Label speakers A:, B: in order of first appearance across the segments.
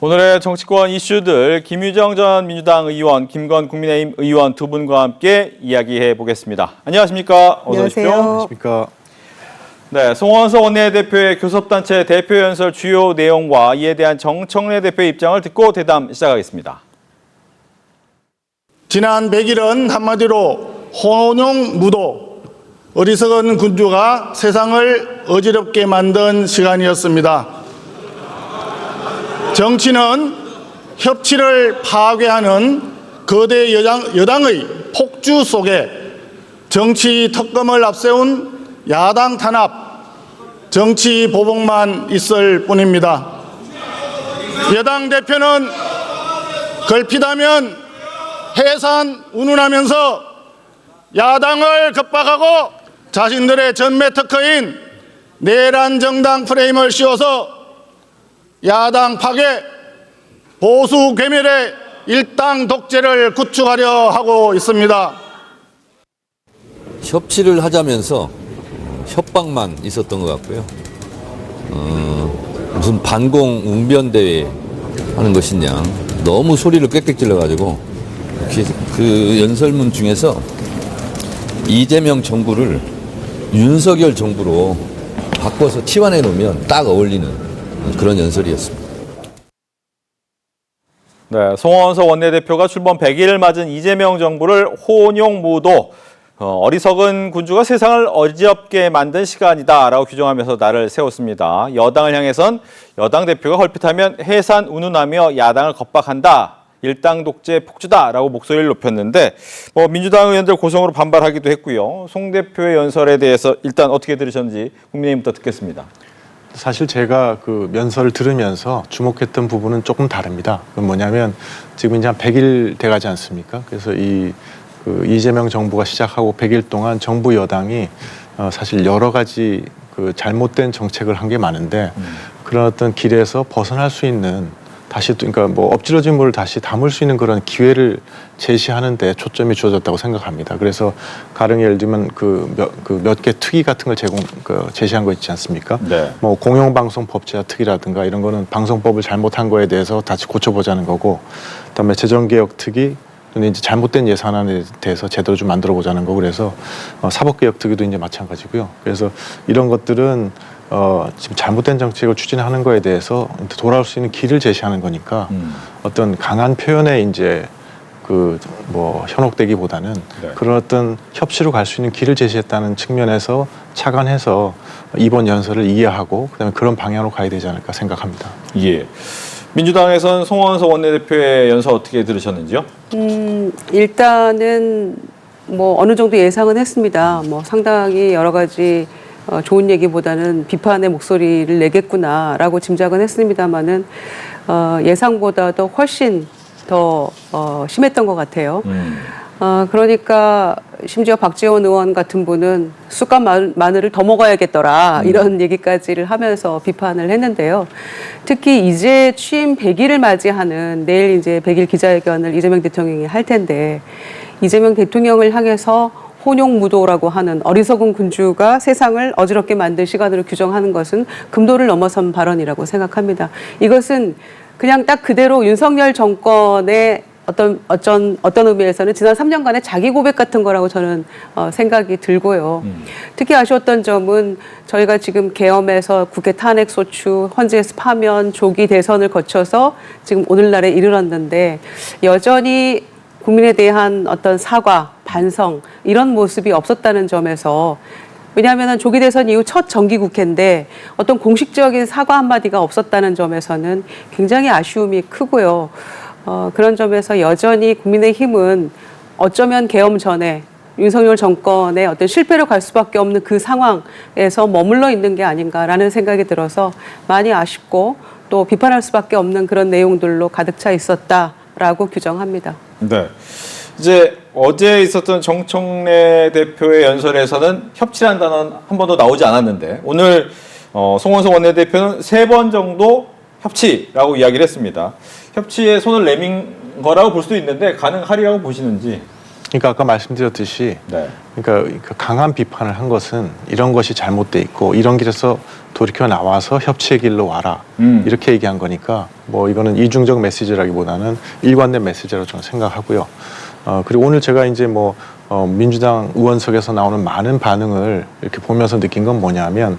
A: 오늘의 정치권 이슈들 김유정 전 민주당 의원, 김건 국민의힘 의원 두 분과 함께 이야기해 보겠습니다. 안녕하십니까? 어서 오십시오.
B: 안녕하십니까?
A: 네, 송원석 원내대표의 교섭단체 대표 연설 주요 내용과 이에 대한 정청래 대표의 입장을 듣고 대담 시작하겠습니다.
C: 지난 100일은 한마디로 혼용무도, 어리석은 군주가 세상을 어지럽게 만든 시간이었습니다. 정치는 협치를 파괴하는 거대 여당의 폭주 속에 정치 특검을 앞세운 야당 탄압, 정치 보복만 있을 뿐입니다. 여당 대표는 걸핏하면 해산 운운하면서 야당을 겁박하고 자신들의 전매 특허인 내란 정당 프레임을 씌워서 야당 파괴, 보수 괴멸의 일당 독재를 구축하려 하고 있습니다.
D: 협치를 하자면서 협박만 있었던 것 같고요. 무슨 반공 웅변대회 하는 것이냐. 너무 소리를 꽥꽥 질러가지고 그 연설문 중에서 이재명 정부를 윤석열 정부로 바꿔서 치환해 놓으면 딱 어울리는 그런 연설이었습니다.
A: 네, 송원석 원내대표가 출범 100일을 맞은 이재명 정부를 혼용무도, 어리석은 군주가 세상을 어지럽게 만든 시간이다라고 규정하면서 날을 세웠습니다. 여당을 향해선 여당 대표가 걸핏하면 해산 운운하며 야당을 겁박한다. 일당 독재 폭주다라고 목소리를 높였는데 민주당 의원들 고성으로 반발하기도 했고요. 송 대표의 연설에 대해서 일단 어떻게 들으셨는지 국민의힘부터 듣겠습니다.
B: 사실 제가 그 연설을 들으면서 주목했던 부분은 조금 다릅니다. 그건 뭐냐면 지금 이제 한 100일 돼가지 않습니까? 그래서 이재명 정부가 시작하고 100일 동안 정부 여당이 사실 여러 가지 그 잘못된 정책을 한 게 많은데 그런 어떤 길에서 벗어날 수 있는 다시 또 그러니까 뭐 엎질러진 물을 다시 담을 수 있는 그런 기회를 제시하는 데 초점이 주어졌다고 생각합니다. 그래서 가령 예를 들면 몇 개 특위 같은 걸 제시한 거 있지 않습니까? 네. 뭐 공영방송 법제화 특위라든가 이런 거는 방송법을 잘못한 거에 대해서 다시 고쳐보자는 거고, 그다음에 재정개혁 특위 근데 이제 잘못된 예산안에 대해서 제대로 좀 만들어 보자는 거고, 그래서 사법개혁 특위도 이제 마찬가지고요. 그래서 이런 것들은 지금 잘못된 정책을 추진하는 거에 대해서 돌아올 수 있는 길을 제시하는 거니까 어떤 강한 표현에 이제 현혹되기보다는 네. 그런 어떤 협치로 갈 수 있는 길을 제시했다는 측면에서 착안해서 이번 연설을 이해하고 그다음에 그런 방향으로 가야 되지 않을까 생각합니다.
A: 예. 민주당에서는 송원석 원내대표의 연설 어떻게 들으셨는지요?
E: 일단은 뭐 어느 정도 예상은 했습니다. 뭐 상당히 여러 가지 좋은 얘기보다는 비판의 목소리를 내겠구나라고 짐작은 했습니다만은 예상보다도 훨씬 더 심했던 것 같아요. 그러니까 심지어 박지원 의원 같은 분은 쑥갓 마늘을 더 먹어야겠더라 이런 얘기까지를 하면서 비판을 했는데요. 특히 이제 취임 100일을 맞이하는 내일 이제 100일 기자회견을 이재명 대통령이 할 텐데 이재명 대통령을 향해서 혼용무도라고 하는 어리석은 군주가 세상을 어지럽게 만든 시간으로 규정하는 것은 금도를 넘어선 발언이라고 생각합니다. 이것은 그냥 딱 그대로 윤석열 정권의 어떤 의미에서는 지난 3년간의 자기 고백 같은 거라고 저는 생각이 들고요. 특히 아쉬웠던 점은 저희가 지금 계엄에서 국회 탄핵 소추, 헌재에서 파면, 조기 대선을 거쳐서 지금 오늘날에 이르렀는데 여전히 국민에 대한 어떤 사과, 반성 이런 모습이 없었다는 점에서, 왜냐하면 조기 대선 이후 첫 정기국회인데 어떤 공식적인 사과 한마디가 없었다는 점에서는 굉장히 아쉬움이 크고요. 그런 점에서 여전히 국민의힘은 어쩌면 계엄 전에 윤석열 정권의 어떤 실패로 갈 수밖에 없는 그 상황에서 머물러 있는 게 아닌가라는 생각이 들어서 많이 아쉽고 또 비판할 수밖에 없는 그런 내용들로 가득 차 있었다라고 규정합니다.
A: 네. 이제 어제 있었던 정청래 대표의 연설에서는 협치라는 단어는 한 번도 나오지 않았는데 오늘 송원석 원내대표는 3번 정도 협치라고 이야기를 했습니다. 협치에 손을 내민 거라고 볼 수도 있는데 가능하리라고 보시는지?
B: 그러니까 아까 말씀드렸듯이
A: 네.
B: 그러니까 그 강한 비판을 한 것은 이런 것이 잘못돼 있고 이런 길에서 돌이켜 나와서 협치의 길로 와라 이렇게 얘기한 거니까 뭐 이거는 이중적 메시지라기보다는 일관된 메시지라고 저는 생각하고요. 그리고 오늘 제가 이제 뭐 민주당 의원석에서 나오는 많은 반응을 이렇게 보면서 느낀 건 뭐냐면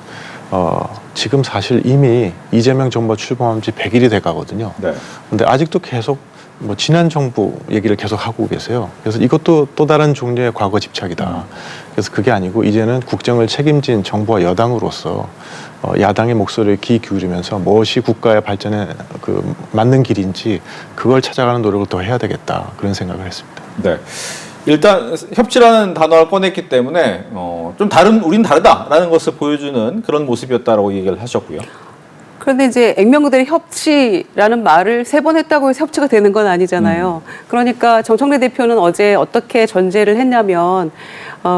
B: 지금 사실 이미 이재명 정부가 출범한 지 100일이 돼 가거든요.
A: 네.
B: 근데 아직도 계속 뭐 지난 정부 얘기를 계속 하고 계세요. 그래서 이것도 또 다른 종류의 과거 집착이다. 그래서 그게 아니고 이제는 국정을 책임진 정부와 여당으로서 야당의 목소리를 귀 기울이면서 무엇이 국가의 발전에 그 맞는 길인지 그걸 찾아가는 노력을 더 해야 되겠다. 그런 생각을 했습니다.
A: 네. 일단 협치라는 단어를 꺼냈기 때문에 좀 우린 다르다라는 것을 보여주는 그런 모습이었다라고 얘기를 하셨고요.
E: 그런데 이제 액면 그대로 협치라는 말을 3번 했다고 해서 협치가 되는 건 아니잖아요. 그러니까 정청래 대표는 어제 어떻게 전제를 했냐면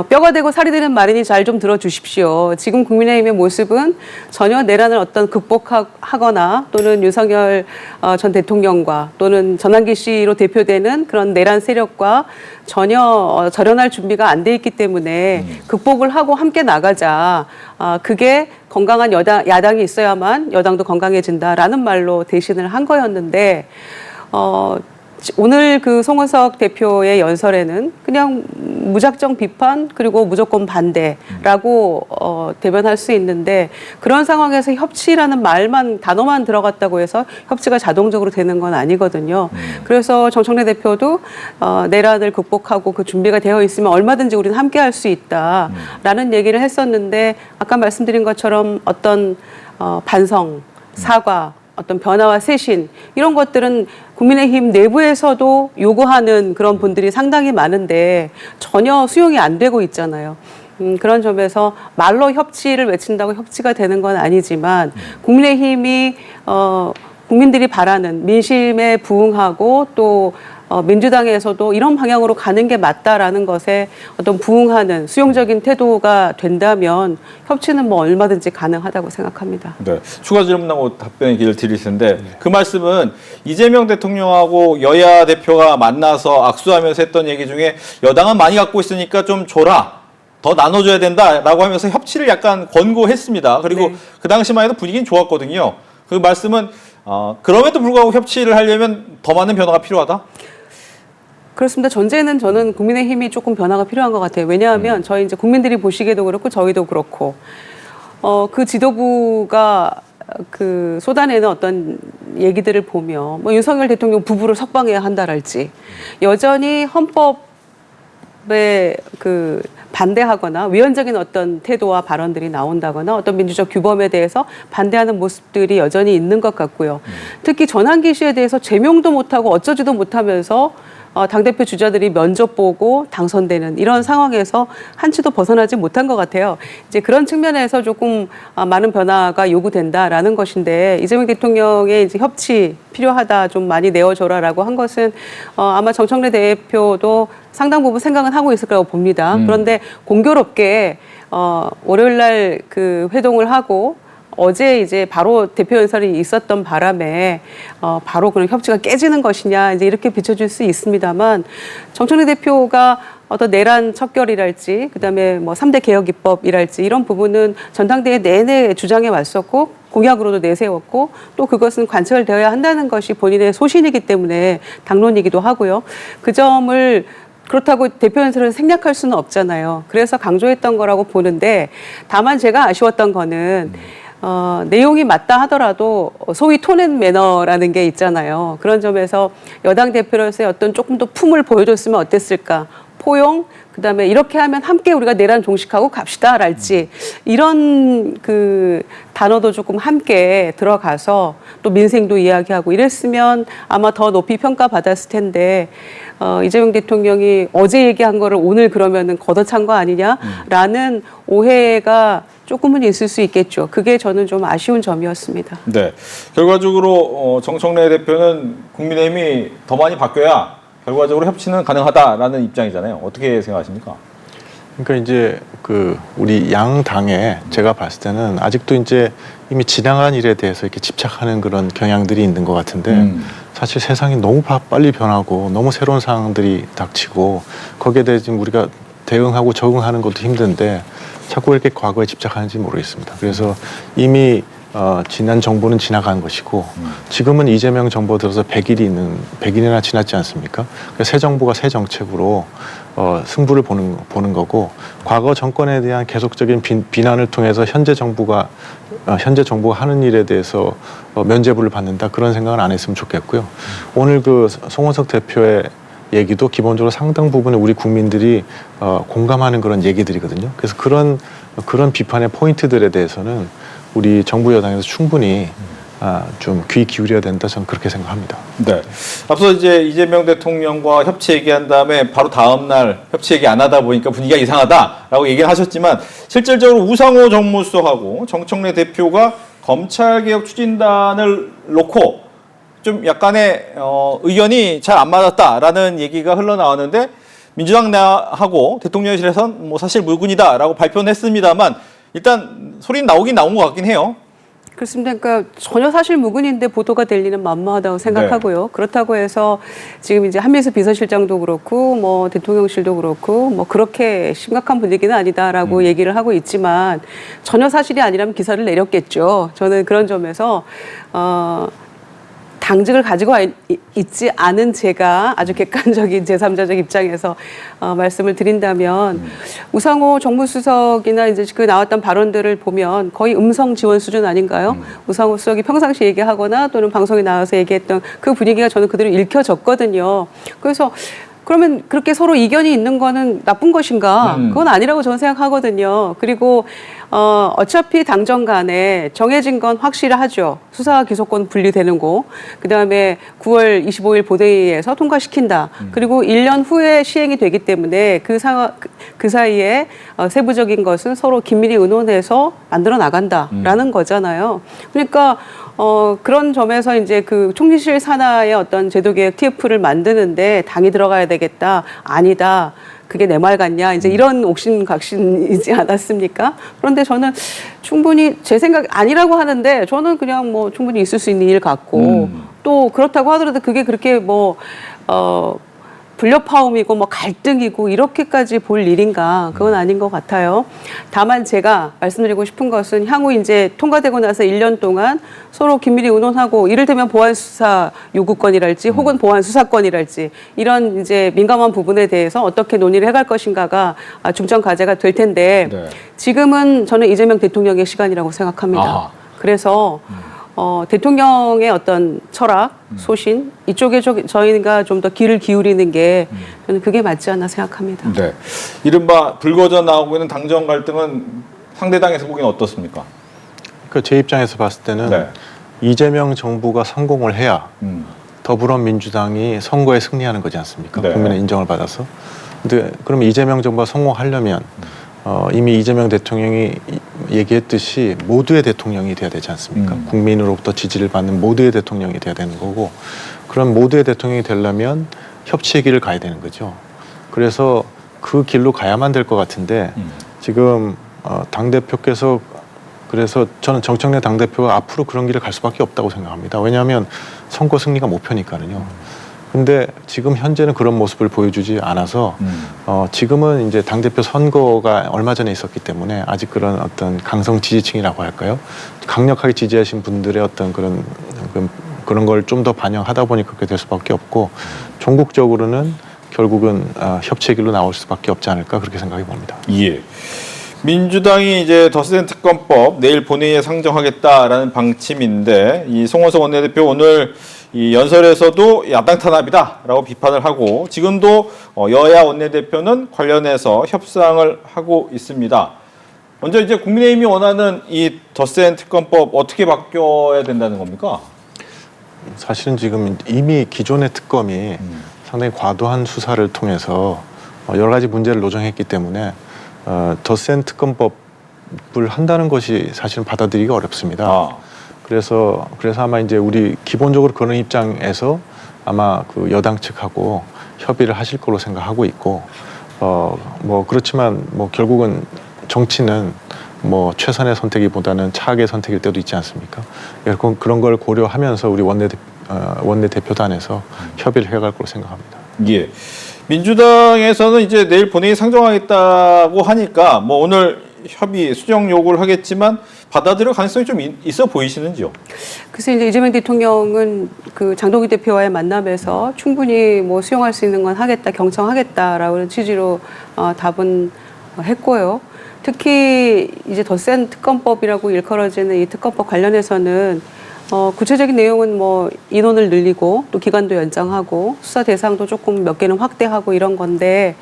E: 뼈가 되고 살이 되는 말이니 잘 좀 들어주십시오. 지금 국민의힘의 모습은 전혀 내란을 어떤 극복하거나 또는 윤석열 전 대통령과 또는 전환기 씨로 대표되는 그런 내란 세력과 전혀 절연할 준비가 안 돼 있기 때문에 극복을 하고 함께 나가자. 그게 건강한 야당이 있어야만 여당도 건강해진다라는 말로 대신을 한 거였는데 오늘 그 송은석 대표의 연설에는 그냥 무작정 비판 그리고 무조건 반대라고 대변할 수 있는데 그런 상황에서 협치라는 단어만 들어갔다고 해서 협치가 자동적으로 되는 건 아니거든요. 그래서 정청래 대표도 내란을 극복하고 그 준비가 되어 있으면 얼마든지 우리는 함께 할 수 있다라는 얘기를 했었는데 아까 말씀드린 것처럼 어떤 반성, 사과 어떤 변화와 쇄신 이런 것들은 국민의힘 내부에서도 요구하는 그런 분들이 상당히 많은데 전혀 수용이 안 되고 있잖아요. 그런 점에서 말로 협치를 외친다고 협치가 되는 건 아니지만 국민의힘이 국민들이 바라는 민심에 부응하고 또 민주당에서도 이런 방향으로 가는 게 맞다라는 것에 어떤 부응하는 수용적인 태도가 된다면 협치는 뭐 얼마든지 가능하다고 생각합니다.
A: 네. 추가 질문하고 답변의 기회를 드릴 텐데 그 말씀은 이재명 대통령하고 여야 대표가 만나서 악수하면서 했던 얘기 중에 여당은 많이 갖고 있으니까 좀 줘라. 더 나눠줘야 된다라고 하면서 협치를 약간 권고했습니다. 그리고
E: 네.
A: 그 당시만 해도 분위기는 좋았거든요. 그 말씀은 그럼에도 불구하고 협치를 하려면 더 많은 변화가 필요하다?
E: 그렇습니다. 전제는 저는 국민의힘이 조금 변화가 필요한 것 같아요. 왜냐하면 저희 이제 국민들이 보시기에도 그렇고 저희도 그렇고 그 지도부가 그 쏟아내는 어떤 얘기들을 보며 뭐 윤석열 대통령 부부를 석방해야 한다랄지 여전히 헌법에 그 반대하거나 위헌적인 어떤 태도와 발언들이 나온다거나 어떤 민주적 규범에 대해서 반대하는 모습들이 여전히 있는 것 같고요. 특히 전환기 씨에 대해서 제명도 못하고 어쩌지도 못하면서 당대표 주자들이 면접 보고 당선되는 이런 상황에서 한치도 벗어나지 못한 것 같아요. 이제 그런 측면에서 조금 많은 변화가 요구된다라는 것인데 이재명 대통령의 이제 협치 필요하다 좀 많이 내어줘라라고 한 것은 아마 정청래 대표도 상당 부분 생각은 하고 있을 거라고 봅니다. 그런데 공교롭게 월요일 날 그 회동을 하고 어제 이제 바로 대표 연설이 있었던 바람에 바로 그런 협치가 깨지는 것이냐 이제 이렇게 비춰질 수 있습니다만 정청래 대표가 어떤 내란 척결이랄지 그다음에 뭐 3대 개혁 입법이랄지 이런 부분은 전당대회 내내 주장해 왔었고 공약으로도 내세웠고 또 그것은 관철되어야 한다는 것이 본인의 소신이기 때문에 당론이기도 하고요. 그 점을 그렇다고 대표 연설을 생략할 수는 없잖아요. 그래서 강조했던 거라고 보는데 다만 제가 아쉬웠던 거는 내용이 맞다 하더라도 소위 톤앤 매너라는 게 있잖아요. 그런 점에서 여당 대표로서의 어떤 조금 더 품을 보여줬으면 어땠을까. 포용, 그다음에 이렇게 하면 함께 우리가 내란 종식하고 갑시다랄지 이런 그 단어도 조금 함께 들어가서 또 민생도 이야기하고 이랬으면 아마 더 높이 평가받았을 텐데 이재명 대통령이 어제 얘기한 거를 오늘 그러면은 걷어찬 거 아니냐라는 오해가 조금은 있을 수 있겠죠. 그게 저는 좀 아쉬운 점이었습니다.
A: 네. 결과적으로 정청래 대표는 국민의힘이 더 많이 바뀌어야 결과적으로 협치는 가능하다라는 입장이잖아요. 어떻게 생각하십니까?
B: 그러니까 이제 그 우리 양 당에 제가 봤을 때는 아직도 이제 이미 지나간 일에 대해서 이렇게 집착하는 그런 경향들이 있는 것 같은데 사실 세상이 너무 빨리 변하고 너무 새로운 상황들이 닥치고 거기에 대해 지금 우리가 대응하고 적응하는 것도 힘든데 자꾸 이렇게 과거에 집착하는지 모르겠습니다. 그래서 이미 지난 정부는 지나간 것이고 지금은 이재명 정부 들어서 100일이나 지났지 않습니까? 그래서 새 정부가 새 정책으로 승부를 보는 거고 과거 정권에 대한 계속적인 비난을 통해서 현재 정부가 하는 일에 대해서 면죄부를 받는다 그런 생각은 안 했으면 좋겠고요. 오늘 그 송원석 대표의 얘기도 기본적으로 상당 부분의 우리 국민들이 공감하는 그런 얘기들이거든요. 그래서 그런 비판의 포인트들에 대해서는 우리 정부 여당에서 충분히 좀 귀 기울여야 된다 저는 그렇게 생각합니다.
A: 네. 앞서 이제 이재명 대통령과 협치 얘기한 다음에 바로 다음 날 협치 얘기 안 하다 보니까 분위기가 이상하다라고 얘기를 하셨지만 실질적으로 우상호 정무수석하고 정청래 대표가 검찰개혁 추진단을 놓고 좀 약간의 의견이 잘 안 맞았다라는 얘기가 흘러나왔는데 민주당하고 대통령실에선 뭐 사실 물군이다라고 발표는 했습니다만 일단 소리는 나온 것 같긴 해요.
E: 그렇습니다. 그러니까 전혀 사실 무근인데 보도가 될 리는 만무하다고 생각하고요.
A: 네.
E: 그렇다고 해서 지금 이제 한민수 비서실장도 그렇고 뭐 대통령실도 그렇고 뭐 그렇게 심각한 분위기는 아니다라고 얘기를 하고 있지만 전혀 사실이 아니라면 기사를 내렸겠죠. 저는 그런 점에서 당직을 가지고 있지 않은 제가 아주 객관적인 제3자적 입장에서 말씀을 드린다면 우상호 정무수석이나 이제 그 나왔던 발언들을 보면 거의 음성 지원 수준 아닌가요? 우상호 수석이 평상시 얘기하거나 또는 방송에 나와서 얘기했던 그 분위기가 저는 그대로 읽혀졌거든요. 그래서 그러면 그렇게 서로 이견이 있는 거는 나쁜 것인가? 그건 아니라고 저는 생각하거든요. 그리고 어차피 당정 간에 정해진 건 확실하죠. 수사 기소권 분리되는 거. 그다음에 9월 25일 보대회에서 통과시킨다. 그리고 1년 후에 시행이 되기 때문에 그 사이에 세부적인 것은 서로 긴밀히 의논해서 만들어 나간다라는 거잖아요. 그러니까 그런 점에서 이제 그 총리실 산하의 어떤 제도개혁 TF를 만드는데 당이 들어가야 되겠다. 아니다. 그게 내 말 같냐. 이제 이런 옥신각신이지 않았습니까? 그런데 저는 충분히 제 생각 아니라고 하는데 저는 그냥 뭐 충분히 있을 수 있는 일 같고 또 그렇다고 하더라도 그게 그렇게 뭐, 불협화음이고 뭐 갈등이고 이렇게까지 볼 일인가 그건 아닌 것 같아요. 다만 제가 말씀드리고 싶은 것은 향후 이제 통과되고 나서 1년 동안 서로 긴밀히 의논하고 이를테면 보안 수사 요구권이랄지 혹은 보안 수사권이랄지 이런 이제 민감한 부분에 대해서 어떻게 논의를 해갈 것인가가 중점 과제가 될 텐데
A: 네.
E: 지금은 저는 이재명 대통령의 시간이라고 생각합니다.
A: 아하.
E: 그래서 대통령의 어떤 철학, 소신 이쪽에 저희가 좀 더 귀를 기울이는 게 저는 그게 맞지 않나 생각합니다.
A: 네. 이른바 불거져 나오고 있는 당정 갈등은 상대당에서 보기엔 어떻습니까?
B: 그 제 입장에서 봤을 때는
A: 네.
B: 이재명 정부가 성공을 해야
A: 음.
B: 더불어민주당이 선거에 승리하는 거지 않습니까?
A: 네.
B: 국민의 인정을 받아서. 근데 그러면 이재명 정부가 성공하려면 이미 이재명 대통령이 얘기했듯이 모두의 대통령이 돼야 되지 않습니까? 국민으로부터 지지를 받는 모두의 대통령이 돼야 되는 거고 그런 모두의 대통령이 되려면 협치의 길을 가야 되는 거죠. 그래서 그 길로 가야만 될 것 같은데 지금 당대표께서 그래서 저는 정청래 당대표가 앞으로 그런 길을 갈 수밖에 없다고 생각합니다. 왜냐하면 선거 승리가 목표니까요. 근데 지금 현재는 그런 모습을 보여주지 않아서 지금은 이제 당대표 선거가 얼마 전에 있었기 때문에 아직 그런 어떤 강성 지지층이라고 할까요? 강력하게 지지하신 분들의 어떤 그런 걸 좀 더 반영하다 보니 그렇게 될 수밖에 없고 종국적으로는 결국은 협치의 길로 나올 수밖에 없지 않을까 그렇게 생각해 봅니다.
A: 예. 민주당이 이제 덧센 특검법 내일 본회의에 상정하겠다라는 방침인데 이 송원석 원내대표 오늘 이 연설에서도 야당 탄압이다라고 비판을 하고 지금도 여야 원내대표는 관련해서 협상을 하고 있습니다. 먼저 이제 국민의힘이 원하는 이 덧센 특검법 어떻게 바뀌어야 된다는 겁니까?
B: 사실은 지금 이미 기존의 특검이 상당히 과도한 수사를 통해서 여러 가지 문제를 노정했기 때문에 덧센 특검법을 한다는 것이 사실은 받아들이기가 어렵습니다. 그래서 아마 이제 우리 기본적으로 그런 입장에서 아마 그 여당 측하고 협의를 하실 거로 생각하고 있고 뭐 그렇지만 뭐 결국은 정치는 뭐 최선의 선택이보다는 차악의 선택일 때도 있지 않습니까? 그런 걸 고려하면서 우리 원내대표단에서 협의를 해갈 거로 생각합니다.
A: 예. 민주당에서는 이제 내일 본회의 상정하겠다고 하니까 뭐 오늘 협의 수정 요구를 하겠지만 받아들일 가능성이 좀 있어 보이시는지요?
E: 그래서 이제 이재명 대통령은 그 장동희 대표와의 만남에서 충분히 뭐 수용할 수 있는 건 하겠다, 경청하겠다라는 취지로 답은 했고요. 특히 이제 더 센 특검법이라고 일컬어지는 이 특검법 관련해서는 구체적인 내용은 뭐 인원을 늘리고 또 기간도 연장하고 수사 대상도 조금 몇 개는 확대하고 이런 건데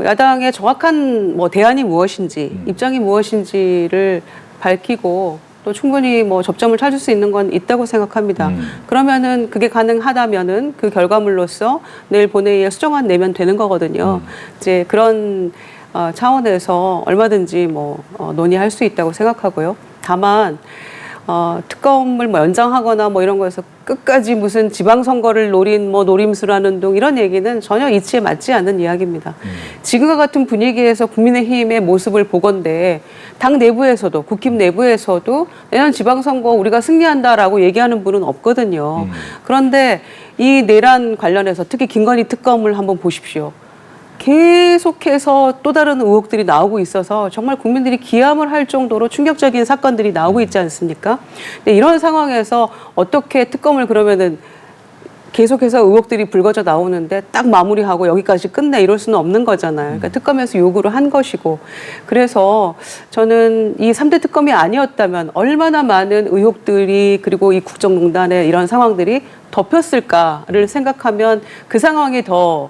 E: 야당의 정확한 뭐 대안이 무엇인지 입장이 무엇인지를 밝히고 또 충분히 뭐 접점을 찾을 수 있는 건 있다고 생각합니다. 그러면은 그게 가능하다면은 그 결과물로서 내일 본회의에 수정안 내면 되는 거거든요. 이제 그런 차원에서 얼마든지 뭐 논의할 수 있다고 생각하고요. 다만 특검을 뭐 연장하거나 뭐 이런 거에서 끝까지 무슨 지방선거를 노린 뭐 노림수라는 둥 이런 얘기는 전혀 이치에 맞지 않는 이야기입니다. 지금과 같은 분위기에서 국민의힘의 모습을 보건대 당 내부에서도 국힘 내부에서도 내년 지방선거 우리가 승리한다라고 얘기하는 분은 없거든요. 그런데 이 내란 관련해서 특히 김건희 특검을 한번 보십시오. 계속해서 또 다른 의혹들이 나오고 있어서 정말 국민들이 기함을 할 정도로 충격적인 사건들이 나오고 있지 않습니까? 근데 이런 상황에서 어떻게 특검을 그러면은 계속해서 의혹들이 불거져 나오는데 딱 마무리하고 여기까지 끝내 이럴 수는 없는 거잖아요. 그러니까 특검에서 요구를 한 것이고. 그래서 저는 이 3대 특검이 아니었다면 얼마나 많은 의혹들이 그리고 이 국정농단의 이런 상황들이 덮였을까를 생각하면 그 상황이 더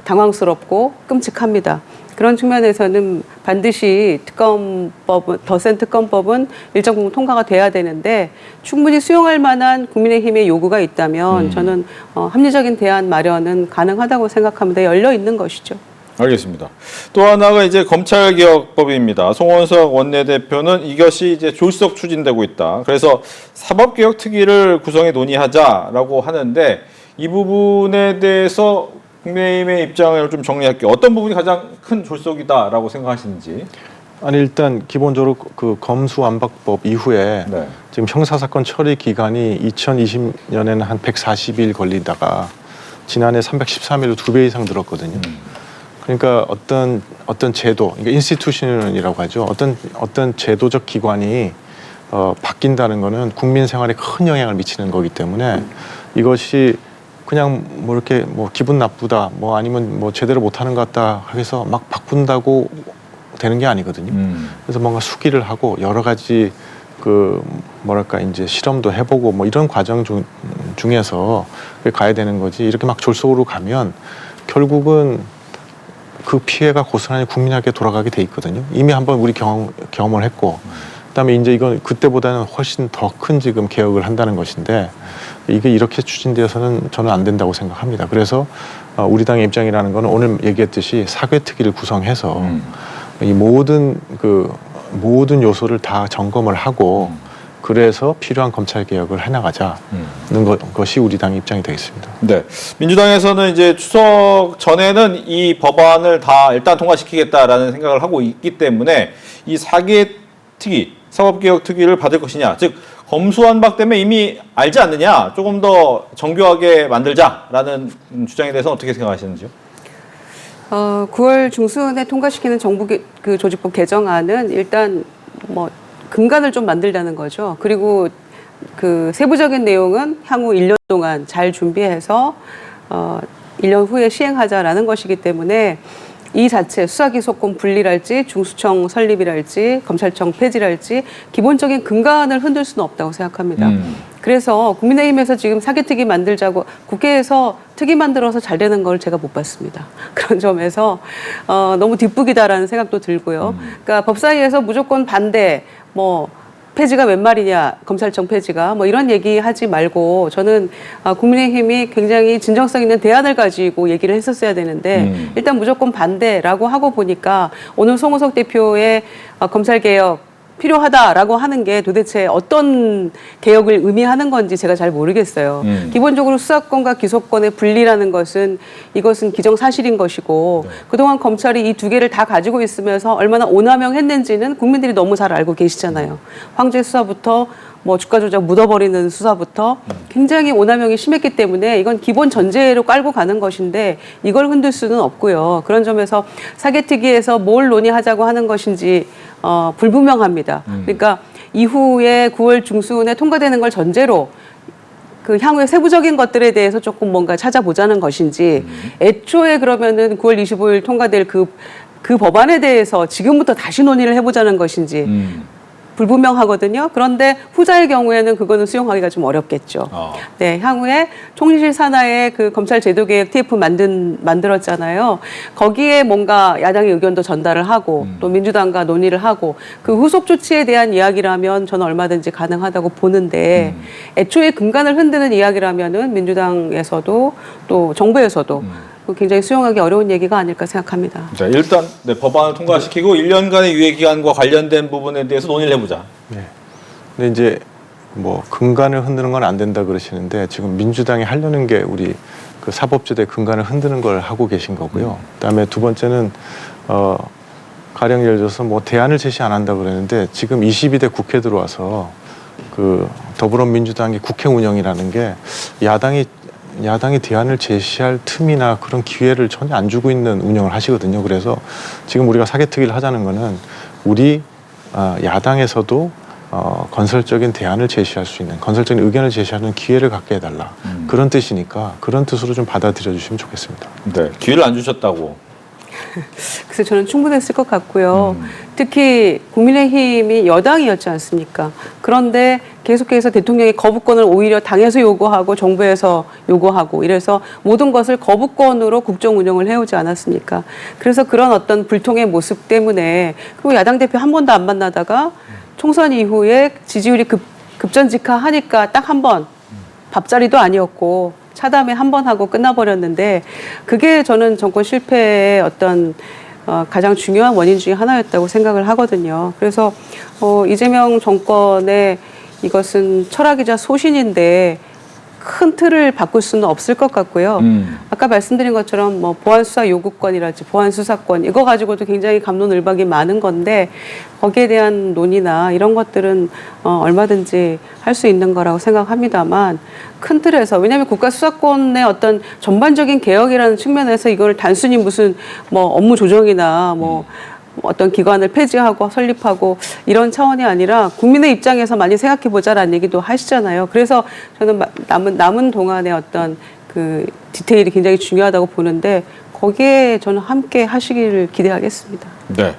E: 당황스럽고 끔찍합니다. 그런 측면에서는 반드시 특검법은, 더 센 특검법은 일정 부분 통과가 돼야 되는데 충분히 수용할 만한 국민의힘의 요구가 있다면 저는 합리적인 대안 마련은 가능하다고 생각합니다. 열려 있는 것이죠.
A: 알겠습니다. 또 하나가 이제 검찰개혁법입니다. 송원석 원내대표는 이것이 이제 졸속 추진되고 있다. 그래서 사법개혁 특위를 구성해 논의하자라고 하는데 이 부분에 대해서 국민의힘의 입장을 좀 정리할게요. 어떤 부분이 가장 큰 졸속이다라고 생각하시는지.
B: 아니 일단 기본적으로 그 검수완박법 이후에
A: 네.
B: 지금 형사사건 처리 기간이 2020년에는 한 140일 걸리다가 지난해 313일로 2배 이상 늘었거든요. 그러니까 어떤 제도, 그러니까 인스티튜션이라고 하죠. 어떤 제도적 기관이 바뀐다는 거는 국민 생활에 큰 영향을 미치는 거기 때문에 이것이 그냥 뭐 이렇게 뭐 기분 나쁘다 뭐 아니면 뭐 제대로 못하는 것 같다 해서 막 바꾼다고 되는 게 아니거든요. 그래서 뭔가 수기를 하고 여러 가지 그 뭐랄까 이제 실험도 해보고 뭐 이런 과정 중에서 가야 되는 거지. 이렇게 막 졸속으로 가면 결국은 그 피해가 고스란히 국민에게 돌아가게 돼 있거든요. 이미 한번 우리 경험을 했고, 그다음에 이제 이건 그때보다는 훨씬 더 큰 지금 개혁을 한다는 것인데 이게 이렇게 추진되어서는 저는 안 된다고 생각합니다. 그래서 우리 당의 입장이라는 거는 오늘 얘기했듯이 사개특위를 구성해서 이 모든 요소를 다 점검을 하고 그래서 필요한 검찰 개혁을 해나가자는 것이 우리 당의 입장이 되겠습니다.
A: 네, 민주당에서는 이제 추석 전에는 이 법안을 다 일단 통과시키겠다라는 생각을 하고 있기 때문에 이 사개특위, 사법개혁특위를 받을 것이냐, 즉 검수완박 때문에 이미 알지 않느냐, 조금 더 정교하게 만들자라는 주장에 대해서 어떻게 생각하시는지요?
E: 9월 중순에 통과시키는 정부 그 조직법 개정안은 일단 뭐 근간을 좀 만들자는 거죠. 그리고 그 세부적인 내용은 향후 1년 동안 잘 준비해서 1년 후에 시행하자라는 것이기 때문에 이 자체 수사기소권 분리랄지 중수청 설립이랄지 검찰청 폐지랄지 기본적인 근간을 흔들 수는 없다고 생각합니다. 그래서 국민의힘에서 지금 사개특위 만들자고 국회에서 특위 만들어서 잘 되는 걸 제가 못 봤습니다. 그런 점에서 너무 뒷북이다라는 생각도 들고요. 그러니까 법사위에서 무조건 반대, 뭐 폐지가 웬 말이냐, 검찰청 폐지가 뭐 이런 얘기 하지 말고 저는 국민의힘이 굉장히 진정성 있는 대안을 가지고 얘기를 했었어야 되는데 일단 무조건 반대라고 하고 보니까 오늘 송원석 대표의 검찰개혁 필요하다라고 하는 게 도대체 어떤 개혁을 의미하는 건지 제가 잘 모르겠어요. 기본적으로 수사권과 기소권의 분리라는 것은 이것은 기정사실인 것이고 그동안 검찰이 이 두 개를 다 가지고 있으면서 얼마나 오남용했는지는 국민들이 너무 잘 알고 계시잖아요. 황제 수사부터 뭐 주가 조작 묻어버리는 수사부터 굉장히 오남용이 심했기 때문에 이건 기본 전제로 깔고 가는 것인데 이걸 흔들 수는 없고요. 그런 점에서 사개특위에서 뭘 논의하자고 하는 것인지 불분명합니다. 그러니까 이후에 9월 중순에 통과되는 걸 전제로 그 향후에 세부적인 것들에 대해서 조금 뭔가 찾아보자는 것인지 애초에 그러면은 9월 25일 통과될 그 법안에 대해서 지금부터 다시 논의를 해보자는 것인지 불분명하거든요. 그런데 후자의 경우에는 그거는 수용하기가 좀 어렵겠죠. 네, 향후에 총리실 산하에 그 검찰 제도 개혁 TF 만들었잖아요. 거기에 뭔가 야당의 의견도 전달을 하고 또 민주당과 논의를 하고 그 후속 조치에 대한 이야기라면 저는 얼마든지 가능하다고 보는데 애초에 근간을 흔드는 이야기라면은 민주당에서도 또 정부에서도 굉장히 수용하기 어려운 얘기가 아닐까 생각합니다.
A: 자, 일단 법안을 통과시키고 1년간의 유예 기간과 관련된 부분에 대해서 논의를 해보자.
B: 네. 근데 이제 뭐 근간을 흔드는 건 안 된다 그러시는데 지금 민주당이 하려는 게 우리 그 사법제도의 근간을 흔드는 걸 하고 계신 거고요. 그다음에 두 번째는 가령 예를 들어서 뭐 대안을 제시 안 한다 그러는데 지금 22대 국회 들어와서 그 더불어민주당의 국회 운영이라는 게 야당이 대안을 제시할 틈이나 그런 기회를 전혀 안 주고 있는 운영을 하시거든요. 그래서 지금 우리가 사개특위를 하자는 거는 우리 야당에서도 건설적인 대안을 제시할 수 있는, 건설적인 의견을 제시하는 기회를 갖게 해달라. 그런 뜻이니까 그런 뜻으로 좀 받아들여 주시면 좋겠습니다.
A: 네, 기회를 안 주셨다고.
E: 그래서 저는 충분했을 것 같고요. 특히 국민의힘이 여당이었지 않습니까? 그런데 계속해서 대통령이 거부권을 오히려 당에서 요구하고 정부에서 요구하고 이래서 모든 것을 거부권으로 국정 운영을 해오지 않았습니까? 그래서 그런 어떤 불통의 모습 때문에 그리고 야당 대표 한 번도 안 만나다가 총선 이후에 지지율이 급전직하하니까 딱 한 번 밥자리도 아니었고 차담회 한 번 하고 끝나버렸는데 그게 저는 정권 실패의 어떤 가장 중요한 원인 중에 하나였다고 생각을 하거든요. 그래서 이재명 정권의 이것은 철학이자 소신인데 큰 틀을 바꿀 수는 없을 것 같고요. 아까 말씀드린 것처럼 뭐 보안수사 요구권이랄지 보안수사권 이거 가지고도 굉장히 갑론을박이 많은 건데 거기에 대한 논의나 이런 것들은 얼마든지 할 수 있는 거라고 생각합니다만 큰 틀에서 왜냐하면 국가수사권의 어떤 전반적인 개혁이라는 측면에서 이걸 단순히 무슨 뭐 업무 조정이나 뭐 어떤 기관을 폐지하고 설립하고 이런 차원이 아니라 국민의 입장에서 많이 생각해보자라는 얘기도 하시잖아요. 그래서 저는 남은 동안의 어떤 그 디테일이 굉장히 중요하다고 보는데 거기에 저는 함께 하시기를 기대하겠습니다.
A: 네.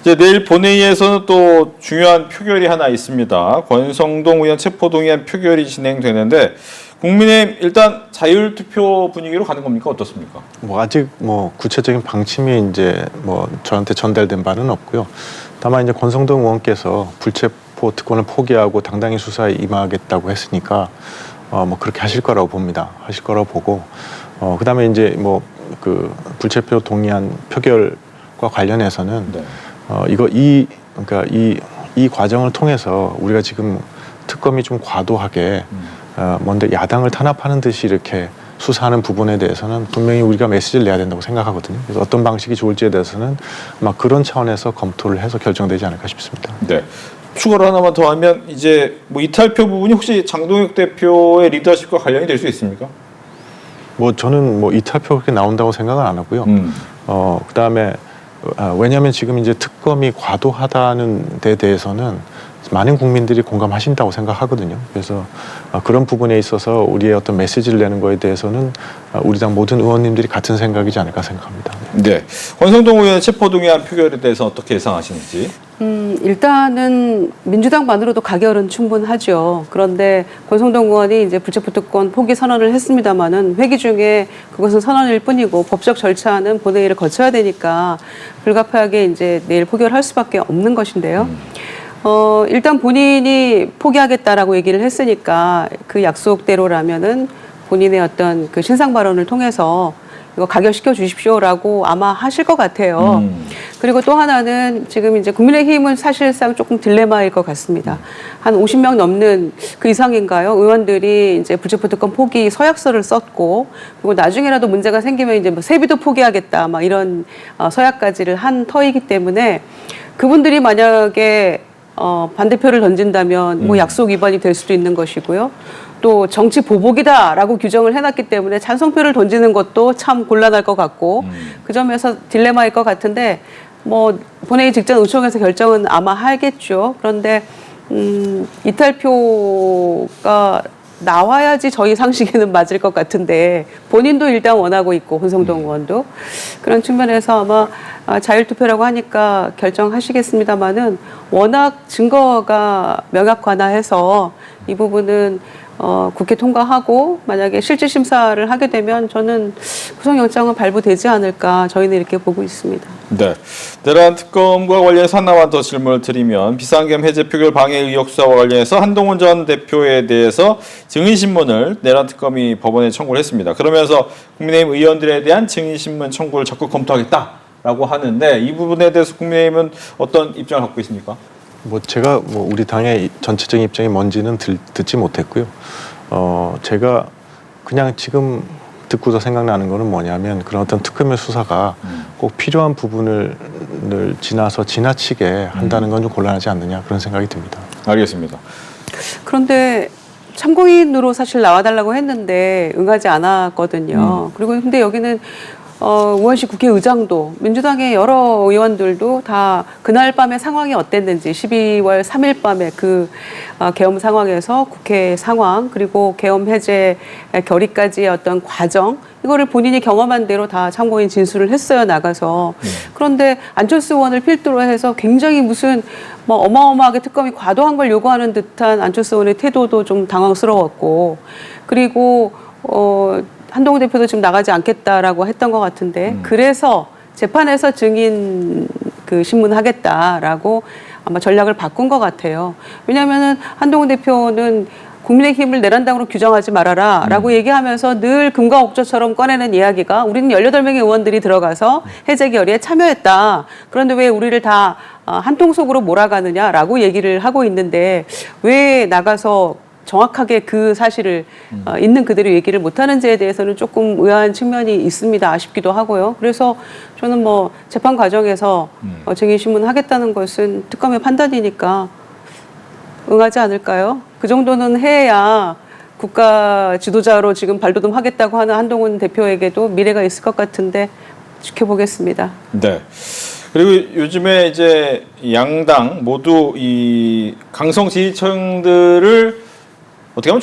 A: 이제 내일 본회의에서는 또 중요한 표결이 하나 있습니다. 권성동 의원 체포동의안 표결이 진행되는데 국민의힘 일단 자율투표 분위기로 가는 겁니까? 어떻습니까?
B: 뭐 아직 뭐 구체적인 방침이 이제 뭐 저한테 전달된 바는 없고요. 다만 이제 권성동 의원께서 불체포 특권을 포기하고 당당히 수사에 임하겠다고 했으니까 뭐 그렇게 하실 거라고 봅니다. 하실 거라고 보고 그다음에 이제 뭐 그 불체포 동의안 표결과 관련해서는
A: 네.
B: 그러니까 이 과정을 통해서 우리가 지금 특검이 좀 과도하게 뭔데 야당을 탄압하는 듯이 이렇게 수사하는 부분에 대해서는 분명히 우리가 메시지를 내야 된다고 생각하거든요. 그래서 어떤 방식이 좋을지에 대해서는 아마 그런 차원에서 검토를 해서 결정되지 않을까 싶습니다.
A: 네. 추가로 하나만 더 하면 이제 뭐 이탈표 부분이 혹시 장동혁 대표의 리더십과 관련이 될 수 있습니까?
B: 뭐 저는 뭐 이탈표 그렇게 나온다고 생각은 안 하고요. 그다음에 왜냐하면 지금 이제 특검이 과도하다는 데 대해서는 많은 국민들이 공감하신다고 생각하거든요. 그래서 그런 부분에 있어서 우리의 어떤 메시지를 내는 거에 대해서는 우리 당 모든 의원님들이 같은 생각이지 않을까 생각합니다.
A: 네. 권성동 의원 체포동의안 표결에 대해서 어떻게 예상하시는지?
E: 일단은 민주당만으로도 가결은 충분하죠. 그런데 권성동 의원이 이제 불체포 특권 포기 선언을 했습니다마는 회기 중에 그것은 선언일 뿐이고 법적 절차는 본회의를 거쳐야 되니까 불가피하게 이제 내일 포결할 수밖에 없는 것인데요. 일단 본인이 포기하겠다라고 얘기를 했으니까 그 약속대로라면은 본인의 어떤 그 신상 발언을 통해서 이거 가결시켜 주십시오라고 아마 하실 것 같아요. 그리고 또 하나는 지금 이제 국민의힘은 사실상 조금 딜레마일 것 같습니다. 한 50명 넘는 그 이상인가요? 의원들이 이제 불체포 특권 포기 서약서를 썼고 그리고 나중에라도 문제가 생기면 이제 뭐 세비도 포기하겠다 막 이런 서약까지를 한 터이기 때문에 그분들이 만약에 반대표를 던진다면 뭐 약속 위반이 될 수도 있는 것이고요. 또 정치 보복이다라고 규정을 해놨기 때문에 찬성표를 던지는 것도 참 곤란할 것 같고 그 점에서 딜레마일 것 같은데 뭐 본회의 직전 의총에서 결정은 아마 하겠죠. 그런데 이탈표가 나와야지 저희 상식에는 맞을 것 같은데 본인도 일단 원하고 있고 혼성동 의원도 그런 측면에서 아마 자율투표라고 하니까 결정하시겠습니다마는 워낙 증거가 명확관화해서 이 부분은 국회 통과하고 만약에 실질 심사를 하게 되면 저는 구속영장은 발부되지 않을까 저희는 이렇게 보고 있습니다.
A: 네. 내란 특검과 관련해서 하나만 더 질문을 드리면 비상계엄 해제 표결 방해 의혹 수사와 관련해서 한동훈 전 대표에 대해서 증인신문을 내란 특검이 법원에 청구를 했습니다. 그러면서 국민의힘 의원들에 대한 증인신문 청구를 적극 검토하겠다라고 하는데 이 부분에 대해서 국민의힘은 어떤 입장을 갖고 있습니까?
B: 뭐 제가 뭐 우리 당의 전체적인 입장이 뭔지는 듣지 못했고요. 제가 그냥 지금 듣고서 생각나는 거는 뭐냐면 그런 어떤 특검의 수사가 꼭 필요한 부분을 지나서 지나치게 한다는 건 좀 곤란하지 않느냐 그런 생각이 듭니다.
A: 알겠습니다.
E: 그런데 참고인으로 사실 나와달라고 했는데 응하지 않았거든요. 그리고 근데 여기는 우원식 국회의장도 민주당의 여러 의원들도 다 그날 밤의 상황이 어땠는지 12월 3일 밤에 그 계엄 상황에서 국회 상황 그리고 계엄 해제 결의까지의 어떤 과정 이거를 본인이 경험한 대로 다 참고인 진술을 했어요 나가서. 그런데 안철수 의원을 필두로 해서 굉장히 무슨 뭐 어마어마하게 특검이 과도한 걸 요구하는 듯한 안철수 의원의 태도도 좀 당황스러웠고 그리고 한동훈 대표도 지금 나가지 않겠다라고 했던 것 같은데 그래서 재판에서 증인 그 신문하겠다라고 아마 전략을 바꾼 것 같아요. 왜냐하면은 한동훈 대표는 국민의힘을 내란당으로 규정하지 말아라라고 얘기하면서 늘 금과 옥조처럼 꺼내는 이야기가 우리는 18명의 의원들이 들어가서 해제 결의에 참여했다. 그런데 왜 우리를 다 한 통속으로 몰아가느냐라고 얘기를 하고 있는데 왜 나가서 정확하게 그 사실을 있는 그대로 얘기를 못하는지에 대해서는 조금 의아한 측면이 있습니다. 아쉽기도 하고요. 그래서 저는 뭐 재판 과정에서 증인신문 하겠다는 것은 특검의 판단이니까 응하지 않을까요? 그 정도는 해야 국가 지도자로 지금 발돋움하겠다고 하는 한동훈 대표에게도 미래가 있을 것 같은데 지켜보겠습니다.
A: 네. 그리고 요즘에 이제 양당 모두 이 강성 지지층들을 어떻게 하면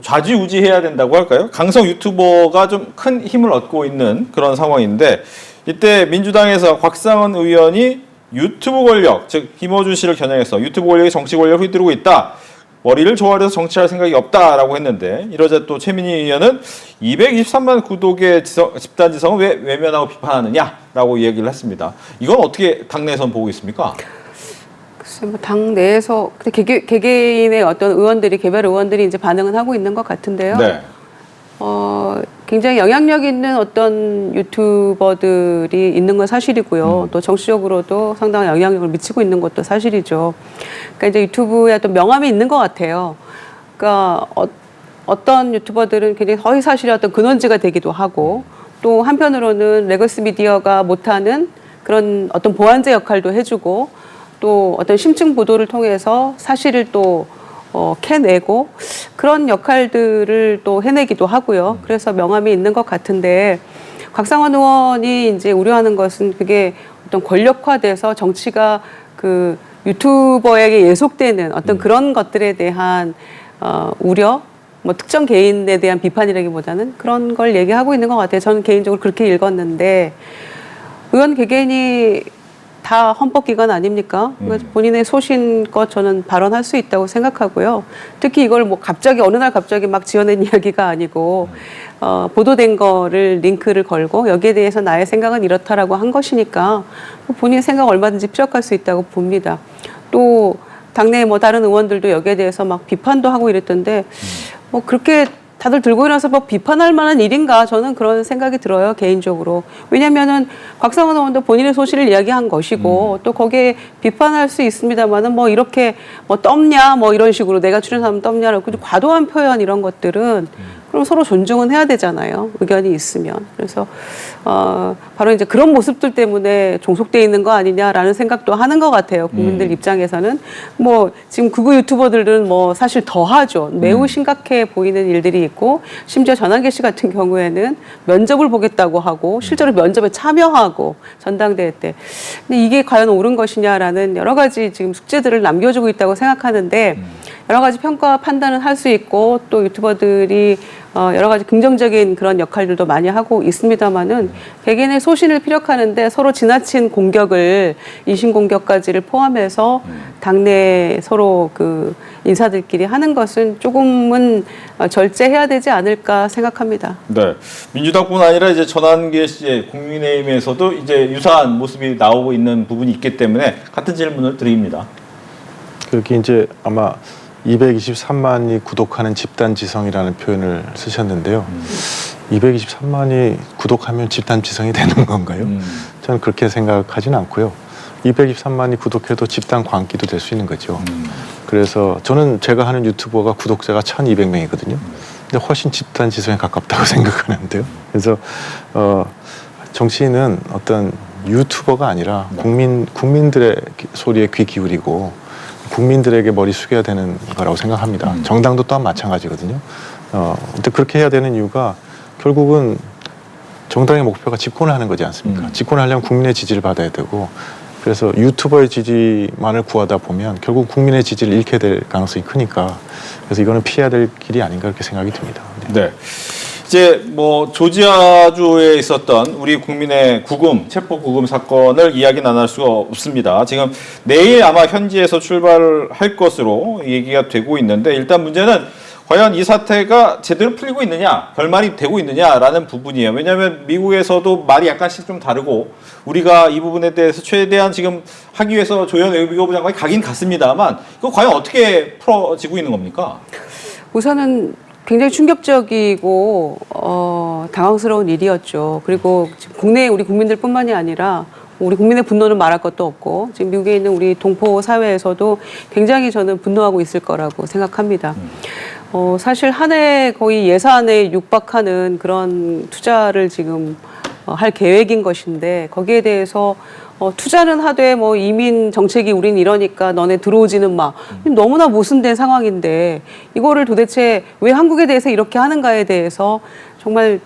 A: 좌지우지해야 된다고 할까요? 강성 유튜버가 좀 큰 힘을 얻고 있는 그런 상황인데 이때 민주당에서 곽상원 의원이 유튜브 권력, 즉 김어준 씨를 겨냥해서 유튜브 권력이 정치 권력을 휘두르고 있다. 머리를 조아려서 정치할 생각이 없다라고 했는데 이러자 또 최민희 의원은 223만 구독의 집단지성을 왜 외면하고 비판하느냐라고 얘기를 했습니다. 이건 어떻게 당내에선 보고 있습니까?
E: 글쎄 뭐 당 내에서 개개인의 어떤 의원들이 개별 의원들이 이제 반응은 하고 있는 것 같은데요.
A: 네.
E: 굉장히 영향력 있는 어떤 유튜버들이 있는 건 사실이고요. 또 정치적으로도 상당한 영향력을 미치고 있는 것도 사실이죠. 그러니까 이제 유튜브에 어떤 명함이 있는 것 같아요. 그러니까 어떤 유튜버들은 굉장히 허위사실의 어떤 근원지가 되기도 하고 또 한편으로는 레거시 미디어가 못하는 그런 어떤 보완제 역할도 해주고 또 어떤 심층 보도를 통해서 사실을 또 캐내고 그런 역할들을 또 해내기도 하고요. 그래서 명함이 있는 것 같은데 곽상원 의원이 이제 우려하는 것은 그게 어떤 권력화돼서 정치가 그 유튜버에게 예속되는 어떤 그런 것들에 대한 우려, 뭐 특정 개인에 대한 비판이라기보다는 그런 걸 얘기하고 있는 것 같아요. 저는 개인적으로 그렇게 읽었는데 의원 개개인이 다 헌법기관 아닙니까? 본인의 소신껏 저는 발언할 수 있다고 생각하고요. 특히 이걸 뭐 갑자기 어느 날 갑자기 막 지어낸 이야기가 아니고 보도된 거를 링크를 걸고 여기에 대해서 나의 생각은 이렇다라고 한 것이니까 본인 생각 얼마든지 피력할 수 있다고 봅니다. 또 당내 뭐 다른 의원들도 여기에 대해서 막 비판도 하고 이랬던데 뭐 그렇게 다들 들고 일어나서 뭐 비판할 만한 일인가 저는 그런 생각이 들어요 개인적으로. 왜냐하면은 곽상원 의원도 본인의 소신을 이야기한 것이고 또 거기에 비판할 수 있습니다만은 뭐 이렇게 뭐 떴냐 뭐 이런 식으로 내가 출연하면 떴냐라고 과도한 표현 이런 것들은 그럼 서로 존중은 해야 되잖아요. 의견이 있으면. 그래서 바로 이제 그런 모습들 때문에 종속돼 있는 거 아니냐라는 생각도 하는 것 같아요. 국민들 입장에서는 뭐 지금 극우 유튜버들은 뭐 사실 더 하죠. 매우 심각해 보이는 일들이 있고 심지어 전한계 씨 같은 경우에는 면접을 보겠다고 하고 실제로 면접에 참여하고 전당대회 때. 근데 이게 과연 옳은 것이냐라는 여러 가지 지금 숙제들을 남겨주고 있다고 생각하는데 여러 가지 평가 판단은 할 수 있고 또 유튜버들이 여러 가지 긍정적인 그런 역할들도 많이 하고 있습니다만은 개개인의 소신을 피력하는데 서로 지나친 공격을 인신공격까지를 포함해서 당내 서로 그 인사들끼리 하는 것은 조금은 절제해야 되지 않을까 생각합니다.
A: 네. 민주당뿐 아니라 이제 전한계 씨의 국민의힘에서도 이제 유사한 모습이 나오고 있는 부분이 있기 때문에 같은 질문을 드립니다.
B: 그렇게 이제 아마 223만이 구독하는 집단지성이라는 표현을 쓰셨는데요. 223만이 구독하면 집단지성이 되는 건가요? 저는 그렇게 생각하진 않고요. 223만이 구독해도 집단 광기도 될 수 있는 거죠. 그래서 저는 제가 하는 유튜버가 구독자가 1200명이거든요. 근데 훨씬 집단지성에 가깝다고 생각하는데요. 그래서 정치인은 어떤 유튜버가 아니라 국민들의 소리에 귀 기울이고 국민들에게 머리 숙여야 되는 거라고 생각합니다. 정당도 또한 마찬가지거든요. 근데 그렇게 해야 되는 이유가 결국은 정당의 목표가 집권을 하는 거지 않습니까? 집권을 하려면 국민의 지지를 받아야 되고 그래서 유튜버의 지지만을 구하다 보면 결국 국민의 지지를 잃게 될 가능성이 크니까 그래서 이거는 피해야 될 길이 아닌가 그렇게 생각이 듭니다.
A: 네. 이제 뭐 조지아주에 있었던 우리 국민의 구금, 체포 구금 사건을 이야기 안 할 수가 없습니다. 지금 내일 아마 현지에서 출발할 것으로 얘기가 되고 있는데 일단 문제는 과연 이 사태가 제대로 풀리고 있느냐, 결말이 되고 있느냐라는 부분이에요. 왜냐하면 미국에서도 말이 약간씩 좀 다르고 우리가 이 부분에 대해서 최대한 지금 하기 위해서 조현 외교부 장관이 가긴 갔습니다만 이거 과연 어떻게 풀어지고 있는 겁니까?
E: 우선은 굉장히 충격적이고 당황스러운 일이었죠. 그리고 지금 국내 우리 국민들뿐만이 아니라 우리 국민의 분노는 말할 것도 없고 지금 미국에 있는 우리 동포 사회에서도 굉장히 저는 분노하고 있을 거라고 생각합니다. 사실 한 해 거의 예산에 육박하는 그런 투자를 지금 할 계획인 것인데 거기에 대해서 투자는 하되 뭐 이민 정책이 우린 이러니까 너네 들어오지는 마. 너무나 모순된 상황인데 이거를 도대체 왜 한국에 대해서 이렇게 하는가에 대해서 정말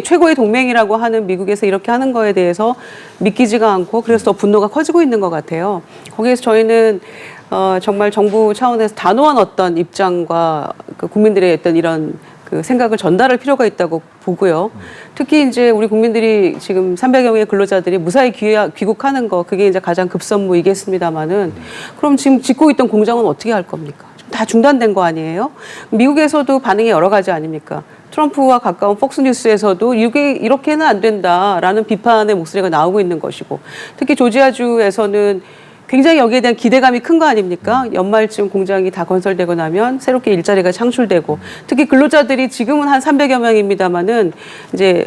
E: 최고의 동맹이라고 하는 미국에서 이렇게 하는 거에 대해서 믿기지가 않고 그래서 더 분노가 커지고 있는 것 같아요. 거기에서 저희는 정말 정부 차원에서 단호한 어떤 입장과 그 국민들의 어떤 이런 그 생각을 전달할 필요가 있다고 보고요. 특히 이제 우리 국민들이 지금 300여 명의 근로자들이 무사히 귀국하는 거 그게 이제 가장 급선무이겠습니다만은 그럼 지금 짓고 있던 공장은 어떻게 할 겁니까? 다 중단된 거 아니에요? 미국에서도 반응이 여러 가지 아닙니까? 트럼프와 가까운 폭스뉴스에서도 이게 이렇게는 안 된다라는 비판의 목소리가 나오고 있는 것이고 특히 조지아주에서는 굉장히 여기에 대한 기대감이 큰 거 아닙니까? 연말쯤 공장이 다 건설되고 나면 새롭게 일자리가 창출되고 특히 근로자들이 지금은 한 300여 명입니다만은 이제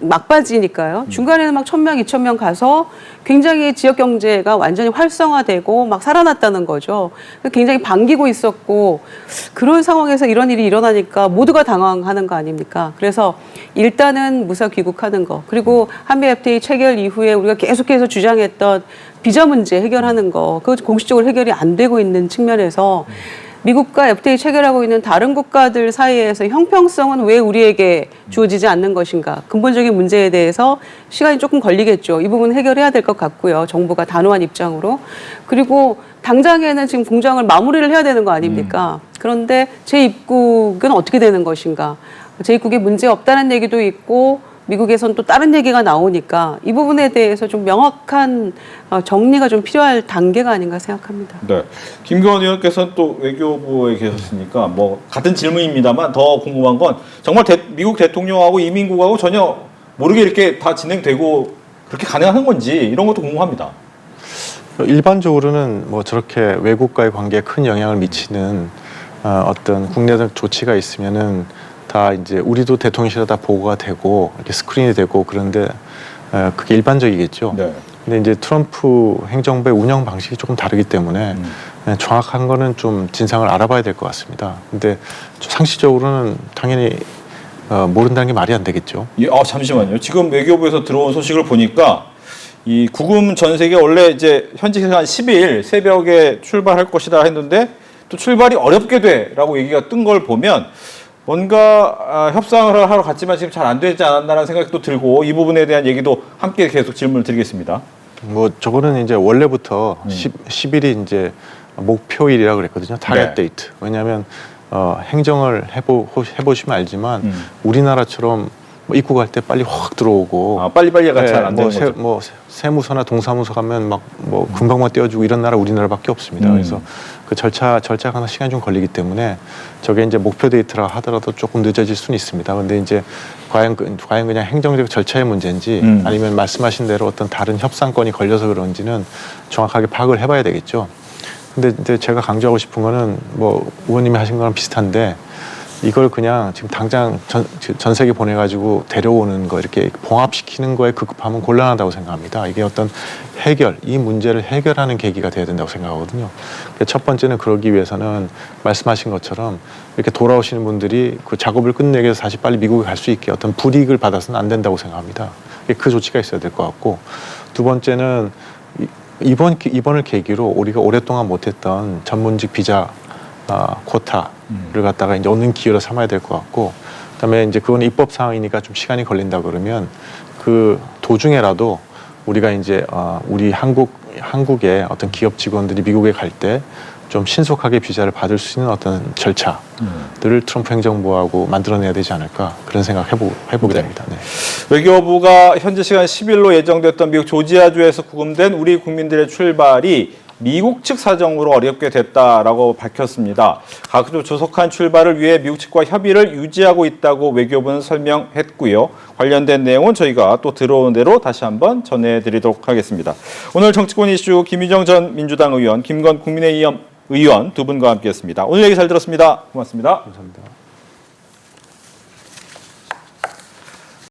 E: 막바지니까요. 중간에는 막 1000명, 2000명 가서 굉장히 지역 경제가 완전히 활성화되고 막 살아났다는 거죠. 굉장히 반기고 있었고 그런 상황에서 이런 일이 일어나니까 모두가 당황하는 거 아닙니까? 그래서 일단은 무사 귀국하는 거 그리고 한미 FTA 체결 이후에 우리가 계속해서 주장했던 비자 문제 해결하는 거 그거 공식적으로 해결이 안 되고 있는 측면에서 미국과 FTA 체결하고 있는 다른 국가들 사이에서 형평성은 왜 우리에게 주어지지 않는 것인가. 근본적인 문제에 대해서 시간이 조금 걸리겠죠. 이 부분 해결해야 될 것 같고요. 정부가 단호한 입장으로. 그리고 당장에는 지금 공장을 마무리를 해야 되는 거 아닙니까? 그런데 재입국은 어떻게 되는 것인가. 재입국에 문제 없다는 얘기도 있고 미국에선 또 다른 얘기가 나오니까 이 부분에 대해서 좀 명확한 정리가 좀 필요할 단계가 아닌가 생각합니다.
A: 네. 김교원 의원께서는 또 외교부에 계셨으니까 뭐 같은 질문입니다만 더 궁금한 건 정말 미국 대통령하고 이민국하고 전혀 모르게 이렇게 다 진행되고 그렇게 가능한 건지 이런 것도 궁금합니다.
B: 일반적으로는 뭐 저렇게 외국과의 관계에 큰 영향을 미치는 어떤 국내적 조치가 있으면은 다 이제 우리도 대통령실에 다 보고가 되고 이렇게 스크린이 되고 그런데 그게 일반적이겠죠.
A: 네.
B: 근데 이제 트럼프 행정부의 운영 방식이 조금 다르기 때문에 정확한 거는 좀 진상을 알아봐야 될 것 같습니다. 근데 상식적으로는 당연히 모른다는 게 말이 안 되겠죠.
A: 잠시만요. 지금 외교부에서 들어온 소식을 보니까 이 구금 전세계 원래 이제 현지 시간 10일 새벽에 출발할 것이다 했는데 또 출발이 어렵게 돼라고 얘기가 뜬 걸 보면 뭔가 협상을 하러 갔지만 지금 잘 안 되지 않았나라는 생각도 들고 이 부분에 대한 얘기도 함께 계속 질문을 드리겠습니다.
B: 뭐 저거는 이제 원래부터 10일이 이제 목표일이라고 그랬거든요. 타겟
A: 네.
B: 데이트. 왜냐하면 행정을 해보시면 알지만 우리나라처럼 뭐 입국 갈 때 빨리 확 들어오고
A: 빨리빨리가 잘 안 되는 거죠.
B: 뭐 세무서나 동사무소 가면 막 뭐 금방만 떼어주고 이런 나라 우리나라밖에 없습니다. 그래서 그 절차가 하나 시간이 좀 걸리기 때문에 저게 이제 목표 데이트라 하더라도 조금 늦어질 수는 있습니다. 근데 이제 과연 그냥 행정적 절차의 문제인지 아니면 말씀하신 대로 어떤 다른 협상권이 걸려서 그런지는 정확하게 파악을 해봐야 되겠죠. 근데 제가 강조하고 싶은 거는 뭐 의원님이 하신 거랑 비슷한데 이걸 그냥 지금 당장 전 세계 보내가지고 데려오는 거 이렇게 봉합시키는 거에 급급하면 곤란하다고 생각합니다. 이게 어떤 이 문제를 해결하는 계기가 돼야 된다고 생각하거든요. 첫 번째는 그러기 위해서는 말씀하신 것처럼 이렇게 돌아오시는 분들이 그 작업을 끝내기 위해서 다시 빨리 미국에 갈 수 있게 어떤 불이익을 받아서는 안 된다고 생각합니다. 그 조치가 있어야 될 것 같고 두 번째는 이번을 계기로 우리가 오랫동안 못했던 전문직 비자 코타를 갖다가 이제 얻는 기회로 삼아야 될 것 같고, 그다음에 이제 그건 입법 사항이니까 좀 시간이 걸린다 그러면 그 도중에라도 우리가 이제 우리 한국의 어떤 기업 직원들이 미국에 갈 때 좀 신속하게 비자를 받을 수 있는 어떤 절차들을 트럼프 행정부하고 만들어내야 되지 않을까 그런 생각 해보게 됩니다. 네.
A: 외교부가 현지 시간 10일로 예정됐던 미국 조지아주에서 구금된 우리 국민들의 출발이 미국 측 사정으로 어렵게 됐다라고 밝혔습니다. 각종 조속한 출발을 위해 미국 측과 협의를 유지하고 있다고 외교부는 설명했고요. 관련된 내용은 저희가 또 들어온 대로 다시 한번 전해드리도록 하겠습니다. 오늘 정치권 이슈 김유정 전 민주당 의원, 김건 국민의힘 의원 두 분과 함께했습니다. 오늘 얘기 잘 들었습니다. 고맙습니다.
B: 감사합니다.